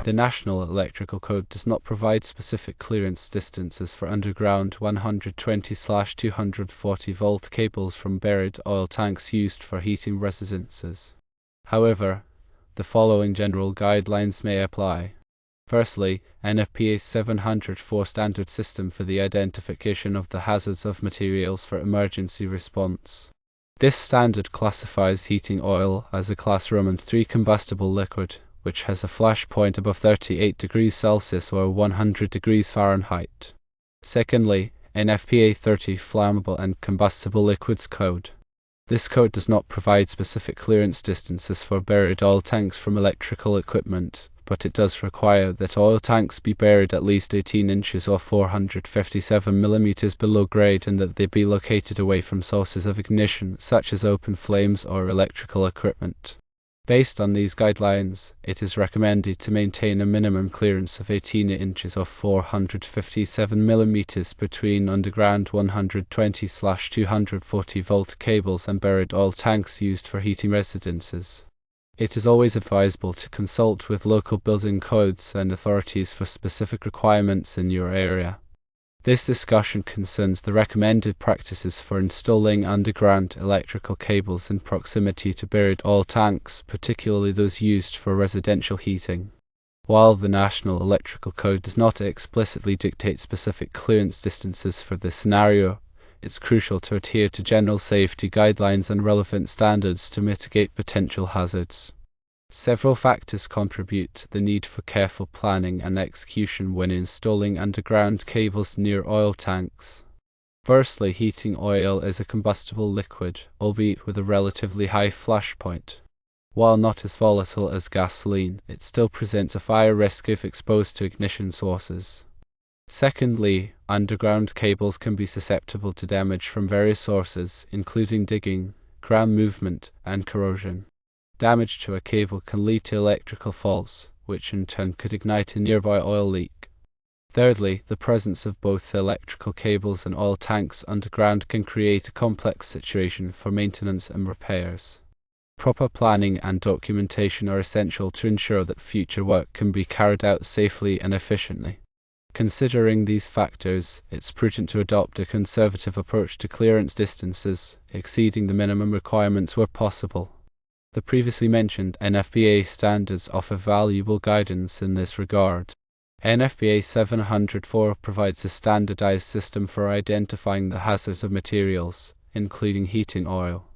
The National Electrical Code does not provide specific clearance distances for underground 120/240 volt cables from buried oil tanks used for heating residences. However, the following general guidelines may apply. Firstly, NFPA 704 standard system for the identification of the hazards of materials for emergency response. This standard classifies heating oil as a Class Roman III combustible liquid, which has a flash point above 38 degrees Celsius or 100 degrees Fahrenheit. Secondly, NFPA 30 Flammable and Combustible Liquids Code. This code does not provide specific clearance distances for buried oil tanks from electrical equipment, but it does require that oil tanks be buried at least 18 inches or 457 millimeters below grade and that they be located away from sources of ignition such as open flames or electrical equipment. Based on these guidelines, it is recommended to maintain a minimum clearance of 18 inches or 457 millimeters between underground 120/240 volt cables and buried oil tanks used for heating residences. It is always advisable to consult with local building codes and authorities for specific requirements in your area. This discussion concerns the recommended practices for installing underground electrical cables in proximity to buried oil tanks, particularly those used for residential heating. While the National Electrical Code does not explicitly dictate specific clearance distances for this scenario, it's crucial to adhere to general safety guidelines and relevant standards to mitigate potential hazards. Several factors contribute to the need for careful planning and execution when installing underground cables near oil tanks. Firstly, heating oil is a combustible liquid, albeit with a relatively high flash point. While not as volatile as gasoline, it still presents a fire risk if exposed to ignition sources. Secondly, underground cables can be susceptible to damage from various sources, including digging, ground movement, and corrosion. Damage to a cable can lead to electrical faults, which in turn could ignite a nearby oil leak. Thirdly, the presence of both electrical cables and oil tanks underground can create a complex situation for maintenance and repairs. Proper planning and documentation are essential to ensure that future work can be carried out safely and efficiently. Considering these factors, it's prudent to adopt a conservative approach to clearance distances, exceeding the minimum requirements where possible. The previously mentioned NFPA standards offer valuable guidance in this regard. NFPA 704 provides a standardized system for identifying the hazards of materials, including heating oil.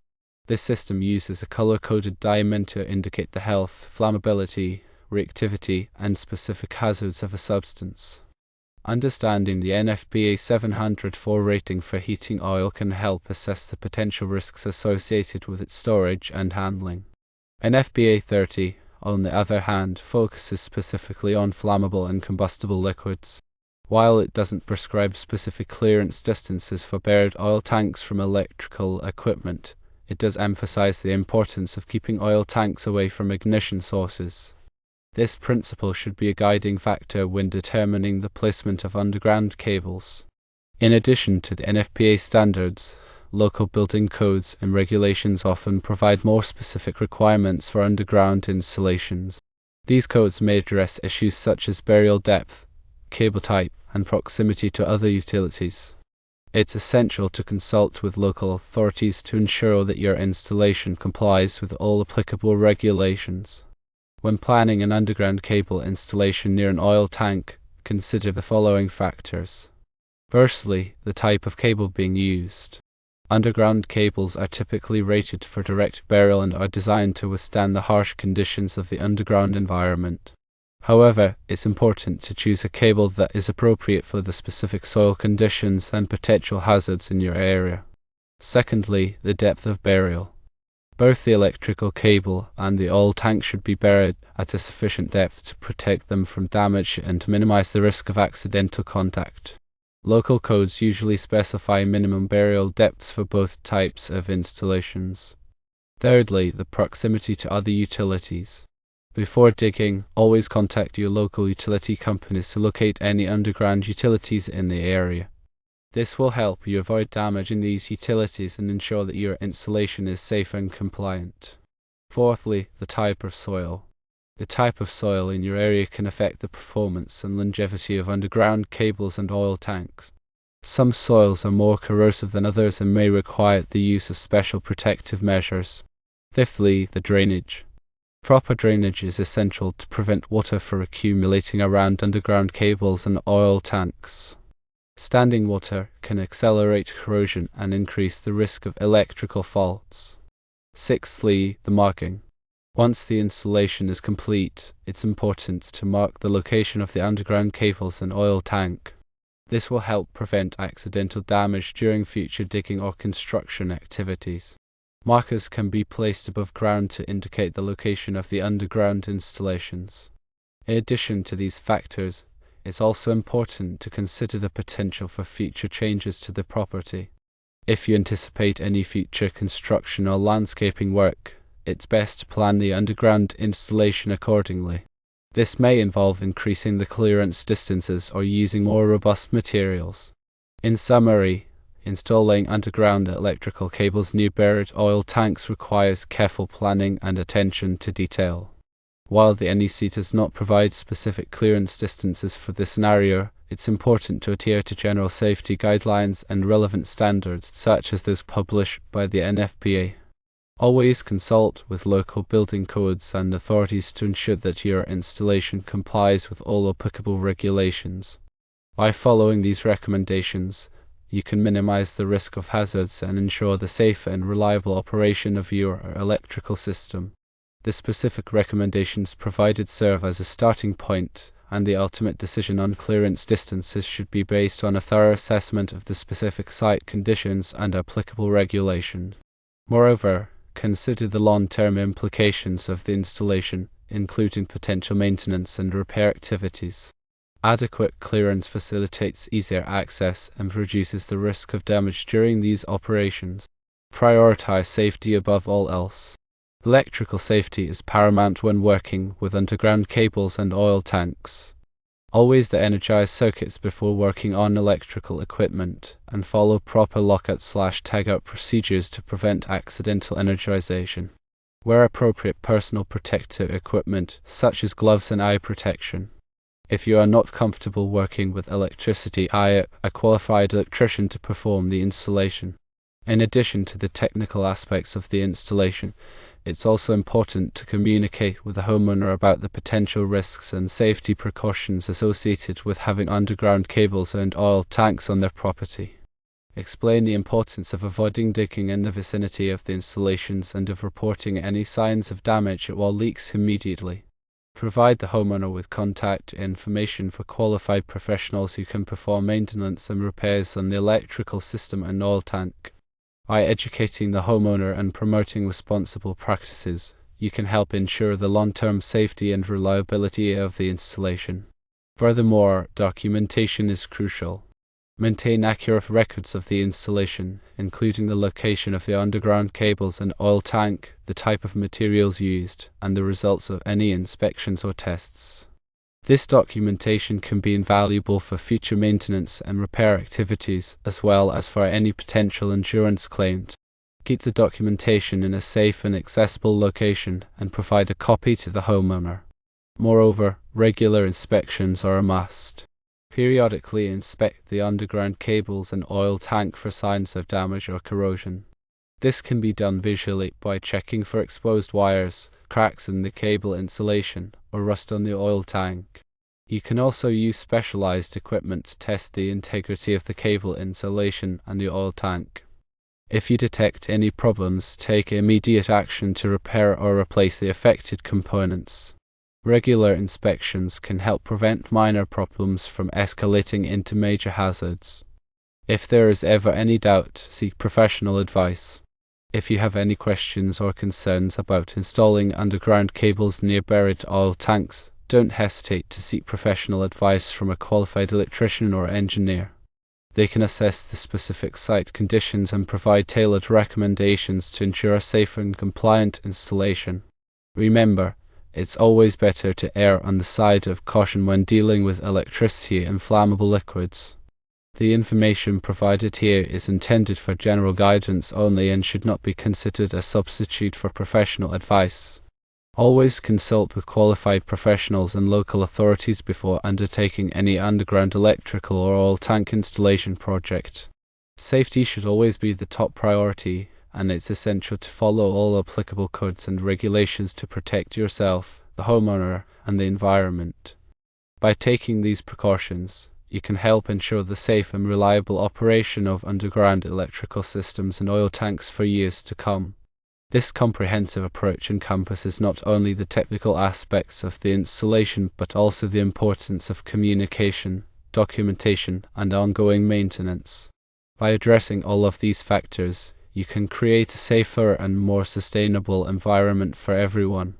This system uses a color-coded diamond to indicate the health, flammability, reactivity, and specific hazards of a substance. Understanding the NFPA 704 rating for heating oil can help assess the potential risks associated with its storage and handling. NFPA 30, on the other hand, focuses specifically on flammable and combustible liquids. While it doesn't prescribe specific clearance distances for buried oil tanks from electrical equipment, it does emphasize the importance of keeping oil tanks away from ignition sources. This principle should be a guiding factor when determining the placement of underground cables. In addition to the NFPA standards, local building codes and regulations often provide more specific requirements for underground installations. These codes may address issues such as burial depth, cable type, and proximity to other utilities. It's essential to consult with local authorities to ensure that your installation complies with all applicable regulations. When planning an underground cable installation near an oil tank, consider the following factors. Firstly, the type of cable being used. Underground cables are typically rated for direct burial and are designed to withstand the harsh conditions of the underground environment. However, it's important to choose a cable that is appropriate for the specific soil conditions and potential hazards in your area. Secondly, the depth of burial. Both the electrical cable and the oil tank should be buried at a sufficient depth to protect them from damage and to minimize the risk of accidental contact. Local codes usually specify minimum burial depths for both types of installations. Thirdly, the proximity to other utilities. Before digging, always contact your local utility companies to locate any underground utilities in the area. This will help you avoid damaging these utilities and ensure that your installation is safe and compliant. Fourthly, the type of soil. The type of soil in your area can affect the performance and longevity of underground cables and oil tanks. Some soils are more corrosive than others and may require the use of special protective measures. Fifthly, the drainage. Proper drainage is essential to prevent water from accumulating around underground cables and oil tanks. Standing water can accelerate corrosion and increase the risk of electrical faults. Sixthly, the marking. Once the installation is complete, it's important to mark the location of the underground cables and oil tank. This will help prevent accidental damage during future digging or construction activities. Markers can be placed above ground to indicate the location of the underground installations. In addition to these factors, it's also important to consider the potential for future changes to the property. If you anticipate any future construction or landscaping work, it's best to plan the underground installation accordingly. This may involve increasing the clearance distances or using more robust materials. In summary, installing underground electrical cables near buried oil tanks requires careful planning and attention to detail. While the NEC does not provide specific clearance distances for this scenario, it's important to adhere to general safety guidelines and relevant standards such as those published by the NFPA. Always consult with local building codes and authorities to ensure that your installation complies with all applicable regulations. By following these recommendations, you can minimize the risk of hazards and ensure the safe and reliable operation of your electrical system. The specific recommendations provided serve as a starting point, and the ultimate decision on clearance distances should be based on a thorough assessment of the specific site conditions and applicable regulations. Moreover, consider the long-term implications of the installation, including potential maintenance and repair activities. Adequate clearance facilitates easier access and reduces the risk of damage during these operations. Prioritize safety above all else. Electrical safety is paramount when working with underground cables and oil tanks. Always energize circuits before working on electrical equipment, and follow proper lockout/tagout procedures to prevent accidental energization. Wear appropriate personal protective equipment, such as gloves and eye protection. If you are not comfortable working with electricity, hire a qualified electrician to perform the installation. In addition to the technical aspects of the installation, it's also important to communicate with the homeowner about the potential risks and safety precautions associated with having underground cables and oil tanks on their property. Explain the importance of avoiding digging in the vicinity of the installations and of reporting any signs of damage or leaks immediately. Provide the homeowner with contact information for qualified professionals who can perform maintenance and repairs on the electrical system and oil tank. By educating the homeowner and promoting responsible practices, you can help ensure the long-term safety and reliability of the installation. Furthermore, documentation is crucial. Maintain accurate records of the installation, including the location of the underground cables and oil tank, the type of materials used, and the results of any inspections or tests. This documentation can be invaluable for future maintenance and repair activities, as well as for any potential insurance claims. Keep the documentation in a safe and accessible location and provide a copy to the homeowner. Moreover, regular inspections are a must. Periodically inspect the underground cables and oil tank for signs of damage or corrosion. This can be done visually by checking for exposed wires, cracks in the cable insulation, or rust on the oil tank. You can also use specialized equipment to test the integrity of the cable insulation and the oil tank. If you detect any problems, take immediate action to repair or replace the affected components. Regular inspections can help prevent minor problems from escalating into major hazards. If there is ever any doubt, seek professional advice. If you have any questions or concerns about installing underground cables near buried oil tanks, don't hesitate to seek professional advice from a qualified electrician or engineer. They can assess the specific site conditions and provide tailored recommendations to ensure a safe and compliant installation. Remember, it's always better to err on the side of caution when dealing with electricity and flammable liquids. The information provided here is intended for general guidance only and should not be considered a substitute for professional advice. Always consult with qualified professionals and local authorities before undertaking any underground electrical or oil tank installation project. Safety should always be the top priority, and it's essential to follow all applicable codes and regulations to protect yourself, the homeowner, and the environment. By taking these precautions, you can help ensure the safe and reliable operation of underground electrical systems and oil tanks for years to come. This comprehensive approach encompasses not only the technical aspects of the installation but also the importance of communication, documentation, and ongoing maintenance. By addressing all of these factors, you can create a safer and more sustainable environment for everyone.